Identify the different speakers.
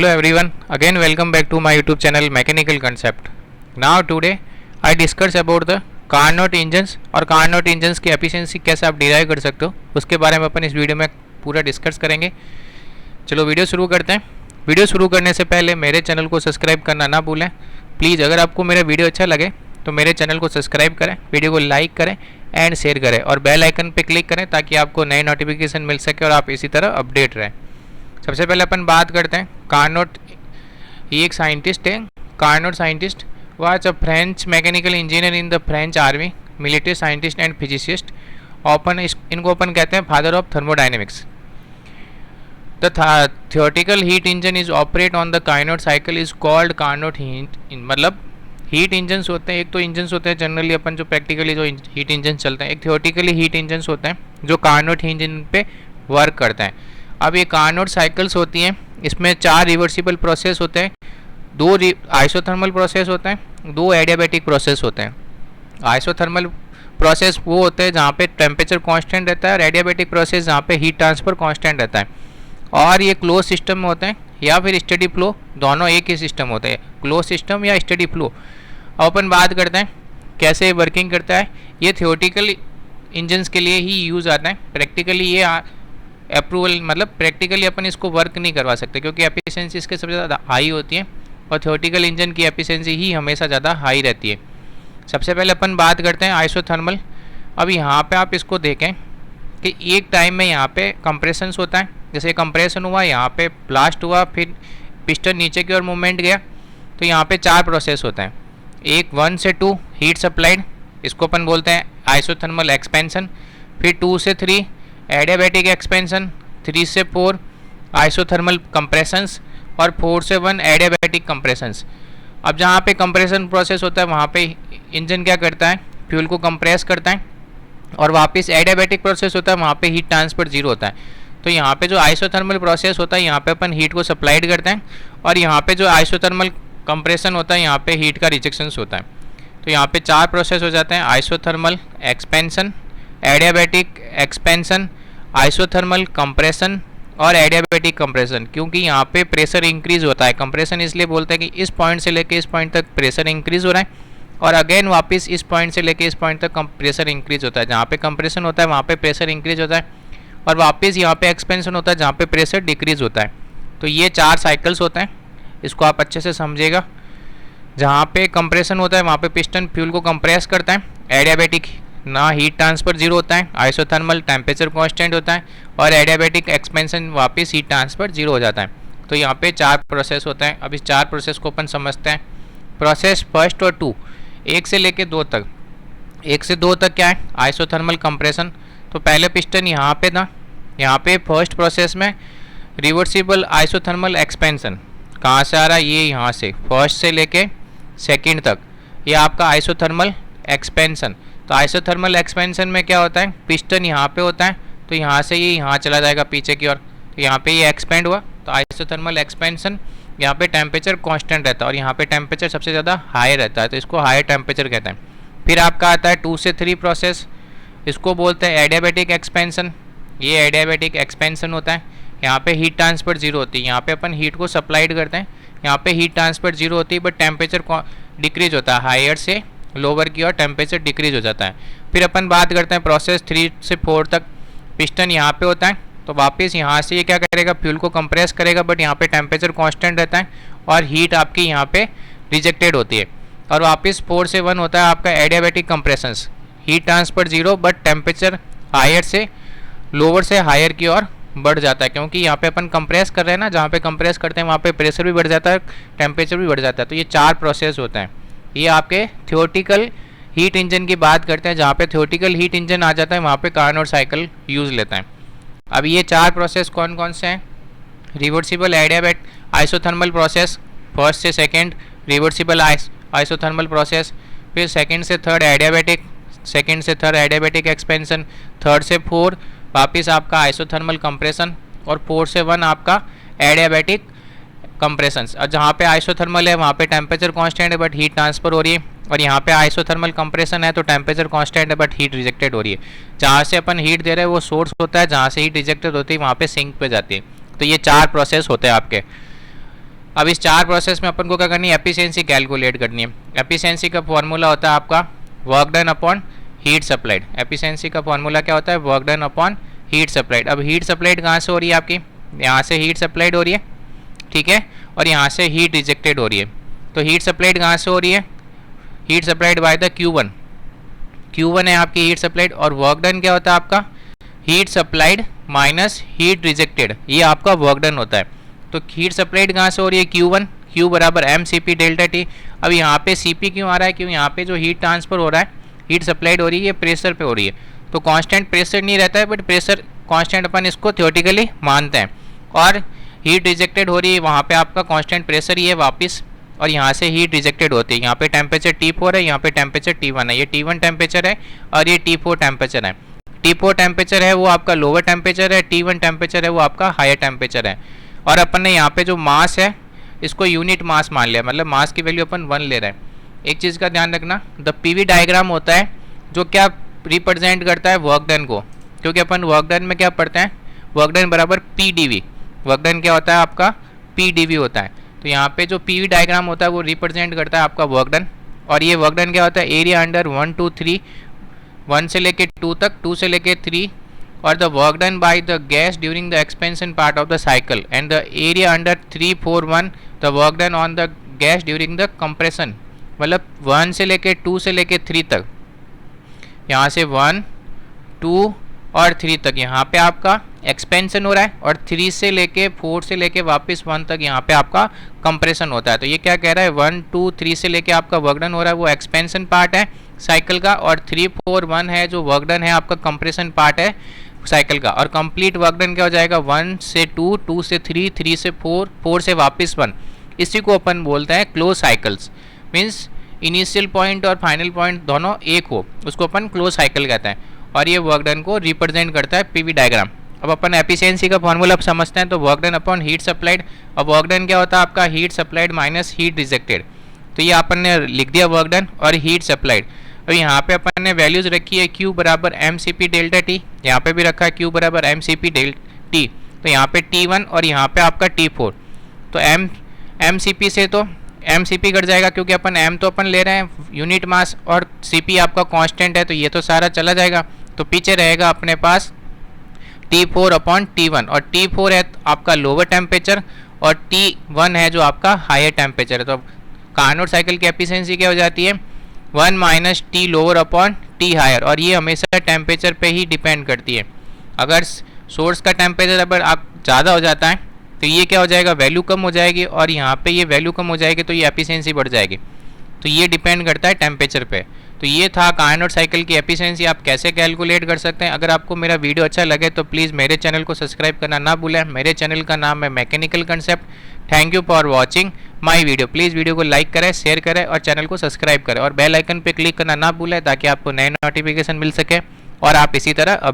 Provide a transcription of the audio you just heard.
Speaker 1: Hello everyone, again welcome back to my YouTube channel Mechanical Concept. Now today I discuss about the Carnot engines और Carnot engines की efficiency कैसे आप derive कर सकते हो उसके बारे में अपन इस वीडियो में पूरा डिस्कस करेंगे। चलो वीडियो शुरू करते हैं। वीडियो शुरू करने से पहले मेरे चैनल को सब्सक्राइब करना ना भूलें प्लीज़। अगर आपको मेरा वीडियो अच्छा लगे तो मेरे चैनल को सब्सक्राइब करें, वीडियो को लाइक करें एंड शेयर करें और बेल आइकन पर क्लिक करें ताकि आपको नए नोटिफिकेशन मिल सके और आप इसी तरह अपडेट रहें। सबसे पहले अपन बात करते हैं कार्नोट। ये एक साइंटिस्ट है। Carnot scientist was a French mechanical engineer in the French army, military scientist and physicist. इनको अपन कहते हैं father of thermodynamics. The theoretical heat engine is operate on the Carnot cycle is called Carnot heat. मतलब heat engines होते हैं, एक तो engines होते हैं जनरली अपन जो प्रैक्टिकली जो हीट इंजन चलते हैं, एक थियोरेटिकली हीट इंजन्स होते हैं जो कार्नोट इंजन पे वर्क करते हैं। अब ये कार्नोट साइकिल्स होती हैं, इसमें 4 रिवर्सिबल प्रोसेस होते हैं, 2 आइसोथर्मल प्रोसेस होते हैं, 2 एडियाबैटिक प्रोसेस होते हैं। आइसोथर्मल प्रोसेस वो होते हैं जहाँ पे टेम्परेचर कांस्टेंट रहता है और एडियाबैटिक प्रोसेस जहाँ पे हीट ट्रांसफ़र कांस्टेंट रहता है। और ये क्लोज सिस्टम में होते हैं या फिर स्टडी फ्लो, दोनों एक ही सिस्टम होते हैं, क्लोज सिस्टम या स्टडी फ्लो। अब अपन बात करते हैं कैसे वर्किंग करता है। ये थियोरेटिकल इंजन्स के लिए ही यूज़ आता है, प्रैक्टिकली ये अप्रूवल मतलब प्रैक्टिकली अपन इसको वर्क नहीं करवा सकते क्योंकि एफिशिएंसी इसके सबसे ज़्यादा हाई होती है और थियोरेटिकल इंजन की एफिशिएंसी ही हमेशा ज़्यादा हाई रहती है। सबसे पहले अपन बात करते हैं आइसोथर्मल। अब यहाँ पे आप इसको देखें कि एक टाइम में यहाँ पे कंप्रेशंस होता है, जैसे कंप्रेशन हुआ, यहाँ पे ब्लास्ट हुआ, फिर पिस्टन नीचे की ओर मूवमेंट गया, तो यहाँ पे 4 प्रोसेस होते हैं। एक 1 से 2 हीट सप्लाइड, इसको अपन बोलते हैं आइसोथर्मल एक्सपेंशन। फिर 2 से 3 एडियाबैटिक एक्सपेंशन, 3 से 4 आइसोथर्मल कंप्रेशंस और 4 से 1 एडियाबैटिक कंप्रेशंस। अब जहाँ पे कंप्रेशन प्रोसेस होता है वहाँ पे इंजन क्या करता है, फ्यूल को कंप्रेस करता है और वापस एडियाबैटिक प्रोसेस होता है वहाँ पे हीट ट्रांसफर 0 होता है। तो यहाँ पे जो आइसोथर्मल प्रोसेस होता है यहाँ पे अपन हीट को सप्लाइड करते हैं और यहाँ पे जो आइसोथर्मल कंप्रेशन होता है यहाँ पे हीट का रिजेक्शंस होता है। तो यहाँ पे 4 प्रोसेस हो जाते हैं, isothermal expansion, adiabatic expansion, isothermal compression और एडियाबैटिक कंप्रेशन। क्योंकि यहाँ पे प्रेशर इंक्रीज होता है, कंप्रेशन इसलिए बोलते हैं कि इस पॉइंट से लेके इस पॉइंट तक प्रेशर इंक्रीज हो रहा है और अगेन वापस इस पॉइंट से लेके इस पॉइंट तक प्रेशर इंक्रीज होता है। जहाँ पे कंप्रेशन होता है वहाँ पे प्रेशर इंक्रीज होता है और वापस यहाँ पे एक्सपेंशन होता है जहाँ पे प्रेशर डिक्रीज होता है। तो ये 4 साइकिल्स होते हैं, इसको आप अच्छे से समझिएगा। जहाँ पे कंप्रेशन होता है वहाँ पे पिस्टन फ्यूल को कंप्रेस करता है, एडियाबैटिक ना हीट ट्रांसफर 0 होता है, आइसोथर्मल टेम्परेचर कांस्टेंट होता है और एडियाबैटिक एक्सपेंशन वापस हीट ट्रांसफर 0 हो जाता है। तो यहाँ पे 4 प्रोसेस होते हैं। अब इस 4 प्रोसेस को अपन समझते हैं। प्रोसेस 1 और 2, 1 से लेके 2 तक। 1 से 2 तक क्या है, आइसोथर्मल कंप्रेशन। तो पहले पिस्टन यहाँ पे था, यहाँ पे फर्स्ट प्रोसेस में रिवर्सिबल आइसोथर्मल एक्सपेंशन कहाँ से आ रहा है, ये यहाँ से फर्स्ट से लेके सेकेंड तक, ये आपका आइसोथर्मल एक्सपेंशन। तो आइसोथर्मल एक्सपेंशन में क्या होता है, पिस्टन यहाँ पे होता है तो यहाँ से ये यहाँ चला जाएगा पीछे की ओर, तो यहाँ पे ये एक्सपेंड हुआ। तो आइसोथर्मल एक्सपेंशन, यहाँ पे टेम्परेचर कांस्टेंट रहता है और यहाँ पे टेम्परेचर सबसे ज़्यादा हाई रहता है तो इसको हाई टेम्परेचर कहते हैं। फिर आपका आता है 2 से 3 प्रोसेस, इसको बोलते हैं एडियाबैटिक एक्सपेंशन। ये एडियाबैटिक एक्सपेंशन होता है, यहाँ पे हीट ट्रांसफर 0 होती है, यहाँ पे अपन हीट को सप्लाइड करते हैं, यहाँ पे हीट ट्रांसफर 0 होती है बट टेम्परेचर डिक्रीज होता है, हायर से लोअर की ओर टेम्परेचर डिक्रीज हो जाता है। फिर अपन बात करते हैं प्रोसेस 3 से 4 तक। पिस्टन यहाँ पे होता है तो वापस यहाँ से ये क्या करेगा, फ्यूल को कंप्रेस करेगा बट यहाँ पे टेम्परेचर कांस्टेंट रहता है और हीट आपकी यहाँ पे रिजेक्टेड होती है। और वापस 4 से 1 होता है आपका adiabatic compressions, heat transfer 0 but temperature higher से लोअर से हायर की ओर बढ़ जाता है क्योंकि यहाँ पे अपन कंप्रेस कर रहे हैं ना, जहाँ पे कंप्रेस करते हैं वहाँ पे प्रेशर भी बढ़ जाता है, टेम्परेचर भी बढ़ जाता है। तो ये 4 प्रोसेस होते हैं। ये आपके थियोरेटिकल हीट इंजन की बात करते हैं, जहाँ पे थियोरेटिकल हीट इंजन आ जाता है वहाँ पे कार्नोट साइकिल यूज़ लेता है। अब ये 4 प्रोसेस कौन कौन से हैं, reversible adiabatic isothermal process, first से सेकेंड रिवर्सिबल आइसोथर्मल प्रोसेस, फिर सेकेंड से थर्ड एडियाबैटिक, सेकेंड से थर्ड एडियाबैटिक एक्सपेंशन, थर्ड से 4 वापस आपका आइसोथर्मल कंप्रेशन और 4 से 1 आपका एडियाबैटिक कंप्रेशंस। और जहाँ पे आइसोथर्मल है वहाँ पे टेम्परेचर कांस्टेंट है बट हीट ट्रांसफर हो रही है और यहाँ पे आइसोथर्मल कंप्रेशन है तो टेम्परेचर कांस्टेंट है बट हीट रिजेक्टेड हो रही है। जहाँ से अपन हीट दे रहे हैं वो सोर्स होता है, जहाँ से हीट रिजेक्टेड होती है वहाँ पे सिंक पे जाती है। तो ये 4 प्रोसेस होते हैं आपके। अब इस 4 प्रोसेस में अपन को क्या करनी है, एफिशिएंसी कैलकुलेट करनी है। एफिशिएंसी का फॉर्मूला होता है आपका work done upon heat supplied. Efficiency का फॉर्मूला क्या होता है, work done upon heat supplied. अब हीट सप्लाइड कहाँ से हो रही है आपकी, यहाँ से हीट सप्लाइड हो रही है, ठीक है, और यहाँ से हीट रिजेक्टेड हो रही है। तो हीट सप्लाइड कहाँ से हो रही है, heat supplied by the Q1। Q1 है आपकी हीट सप्लाइड, और वर्क डन क्या होता है आपका, heat supplied minus heat rejected, ये आपका वर्क डन होता है। तो हीट सप्लाइड कहाँ से हो रही है, Q1, Q बराबर mCp डेल्टा टी। अब यहाँ पे Cp क्यों आ रहा है, क्यों, यहाँ पे जो हीट ट्रांसफर हो रहा है, हीट सप्लाइड हो रही है, ये प्रेशर पे हो रही है। तो कांस्टेंट प्रेशर नहीं रहता है, बट प्रेशर कांस्टेंट अपन इसको थ्योरेटिकली मानते हैं। और हीट रिजेक्टेड हो रही है, वहाँ पे आपका कांस्टेंट प्रेशर ही है वापस, और यहाँ से हीट रिजेक्टेड होती है। यहाँ पे टेम्परेचर T4 है, यहाँ पे टेम्परेचर T1 है। ये T1 टेम्परेचर है और ये T4 टेम्परेचर है। T4 टेम्परेचर है वो आपका लोअर टेम्परेचर है, T1 टेम्परेचर है वो आपका हायर टेम्परेचर है। और अपन ने यहाँ पे जो मास है इसको यूनिट मास मान लिया, मतलब मास की वैल्यू अपन 1 ले रहे हैं। एक चीज़ का ध्यान रखना, द पीवी डायग्राम होता है जो क्या रिप्रेजेंट करता है, वर्क डन को, क्योंकि अपन वर्क डन में क्या पढ़ते हैं, वर्क डन बराबर PdV। वर्क डन क्या होता है आपका, PdV होता है। तो यहाँ पे जो पीवी डायग्राम होता है वो रिप्रेजेंट करता है आपका वर्क डन। और ये वर्क डन क्या होता है, एरिया अंडर 1 2 3, 1 से लेके 2 तक, 2 से लेके 3, और the work done by the gas during the expansion part of the cycle, and the area under 3 4 1 the work done on the gas during the compression. मतलब 1 से लेके 2 से लेके 3 तक, यहाँ से 1 2 और 3 तक यहाँ पे आपका एक्सपेंशन हो रहा है, और 3 से लेके 4 से लेके वापस 1 तक यहाँ पे आपका कंप्रेशन होता है। तो ये क्या कह रहा है, 1 2 3 से लेके आपका वर्क डन हो रहा है वो एक्सपेंशन पार्ट है साइकिल का, और 3 4 1 है जो वर्क डन है आपका कंप्रेशन पार्ट है साइकिल का। और कंप्लीट वर्क डन क्या हो जाएगा, 1 से 2, 2 से 3, 3 से 4, 4 से वापस 1। इसी को अपन बोलते हैं close cycles. Means initial point और फाइनल पॉइंट दोनों एक हो, उसको अपन क्लोज साइकिल कहते हैं। और ये वर्क डन को रिप्रेजेंट करता है पीवी डायग्राम। अब अपन एफिशिएंसी का फॉर्मूला अब समझते हैं। तो work done upon heat supplied. अब वर्क डन क्या होता है आपका, heat supplied minus heat rejected. तो ये अपन ने लिख दिया वर्क डन और हीट सप्लाइड। अब यहाँ पे अपन ने वैल्यूज रखी है Q बराबर mCp डेल्टा टी, यहाँ पे भी रखा है Q बराबर mCp डेल्टा टी। तो यहाँ पे T1 और यहाँ पे आपका T4। तो mCp से तो mCp कट जाएगा, क्योंकि अपन m तो अपन ले रहे हैं यूनिट मास, और Cp आपका कांस्टेंट है, तो ये तो सारा चला जाएगा। तो पीछे रहेगा अपने पास T4 अपॉन T1, और T4 है आपका लोअर टेम्परेचर और T1 है जो आपका हायर टेम्परेचर है। तो कार्नोट साइकिल की एफिशिएंसी क्या हो जाती है, 1 minus T lower upon T higher, और ये हमेशा टेम्परेचर पे ही डिपेंड करती है। अगर सोर्स का टेम्परेचर अगर आप ज़्यादा हो जाता है तो ये क्या हो जाएगा, वैल्यू कम हो जाएगी, और यहाँ पे ये वैल्यू कम हो जाएगी तो ये एफिशिएंसी बढ़ जाएगी। तो ये डिपेंड करता है टेम्परेचर पे। तो ये था कार्नोट साइकिल की एफिशिएंसी आप कैसे कैलकुलेट कर सकते हैं। अगर आपको मेरा वीडियो अच्छा लगे तो प्लीज़ मेरे चैनल को सब्सक्राइब करना ना भूलें। मेरे चैनल का नाम है mechanical concept. Thank you for watching my video. Please video को लाइक करें, शेयर करें और चैनल को सब्सक्राइब करें, और बेल आइकन पर क्लिक करना ना भूलें ताकि आपको नए नोटिफिकेशन मिल सके और आप इसी तरह